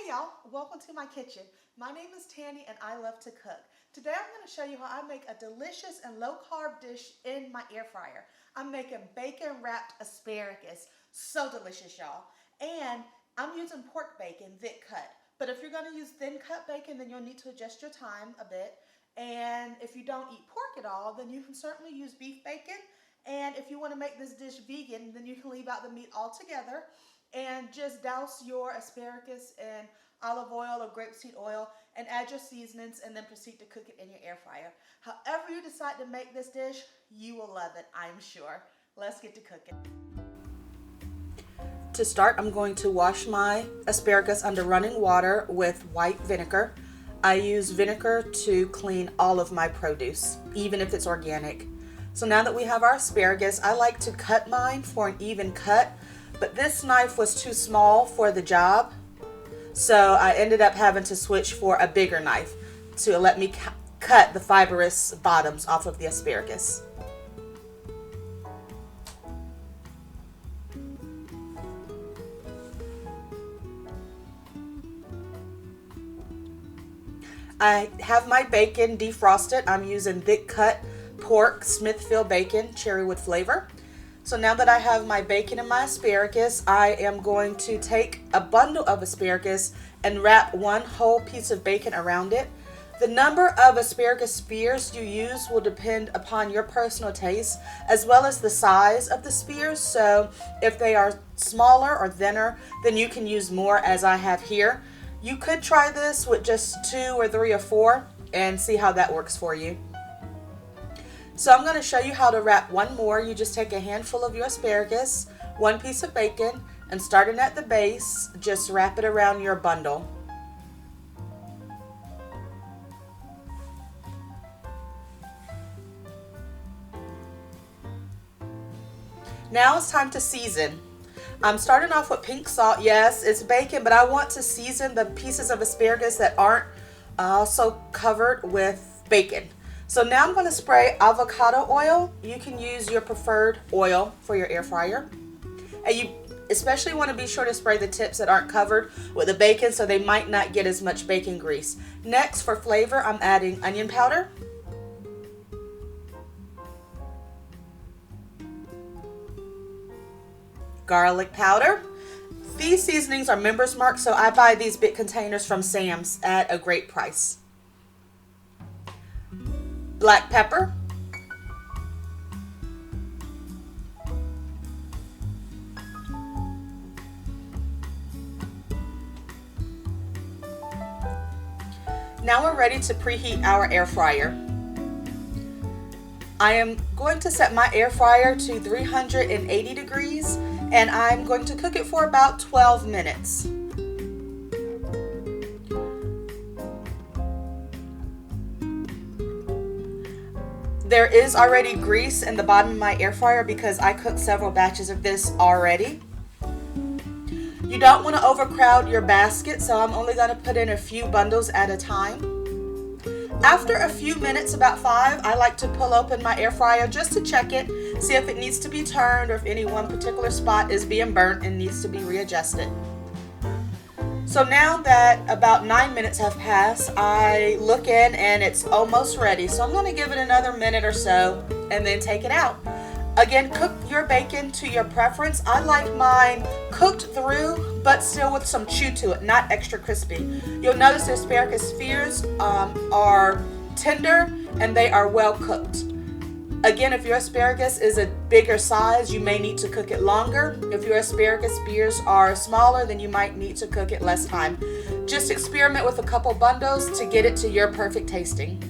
Hey y'all, welcome to my kitchen. My name is Tanny and I love to cook. Today I'm going to show you how I make a delicious and low carb dish in my air fryer. I'm making bacon wrapped asparagus. So delicious, y'all. And I'm using pork bacon, thick cut. But if you're going to use thin cut bacon, then you'll need to adjust your time a bit. And if you don't eat pork at all, then you can certainly use beef bacon. And if you want to make this dish vegan, then you can leave out the meat altogether. And just douse your asparagus in olive oil or grapeseed oil and add your seasonings and then proceed to cook it in your air fryer. However you decide to make this dish, you will love it, I'm sure. Let's get to cooking. To start, I'm going to wash my asparagus under running water with white vinegar. I use vinegar to clean all of my produce, even if it's organic. So now that we have our asparagus, I like to cut mine for an even cut. But this knife was too small for the job, so I ended up having to switch for a bigger knife to let me cut the fibrous bottoms off of the asparagus. I have my bacon defrosted. I'm using thick cut pork Smithfield bacon, cherrywood flavor. So now that I have my bacon and my asparagus, I am going to take a bundle of asparagus and wrap one whole piece of bacon around it. The number of asparagus spears you use will depend upon your personal taste, as well as the size of the spears. So if they are smaller or thinner, then you can use more, as I have here. You could try this with just 2 or 3 or 4 and see how that works for you. So I'm going to show you how to wrap one more. You just take a handful of your asparagus, 1 piece of bacon, and starting at the base, just wrap it around your bundle. Now it's time to season. I'm starting off with pink salt. Yes, it's bacon, but I want to season the pieces of asparagus that aren't also covered with bacon. So now I'm going to spray avocado oil. You can use your preferred oil for your air fryer. And you especially want to be sure to spray the tips that aren't covered with the bacon, so they might not get as much bacon grease. Next, for flavor, I'm adding onion powder, garlic powder. These seasonings are Members Mark, so I buy these big containers from Sam's at a great price. Black pepper, now we're ready to preheat our air fryer. I am going to set my air fryer to 380 degrees and I'm going to cook it for about 12 minutes. There is already grease in the bottom of my air fryer because I cooked several batches of this already. You don't want to overcrowd your basket, so I'm only going to put in a few bundles at a time. After a few minutes, about 5, I like to pull open my air fryer just to check it, see if it needs to be turned or if any one particular spot is being burnt and needs to be readjusted. So now that about 9 minutes have passed, I look in and it's almost ready. So I'm going to give it another minute or so and then take it out. Again, cook your bacon to your preference. I like mine cooked through, but still with some chew to it, not extra crispy. You'll notice the asparagus spears are tender and they are well cooked. Again, if your asparagus is a bigger size, you may need to cook it longer. If your asparagus spears are smaller, then you might need to cook it less time. Just experiment with a couple bundles to get it to your perfect tasting.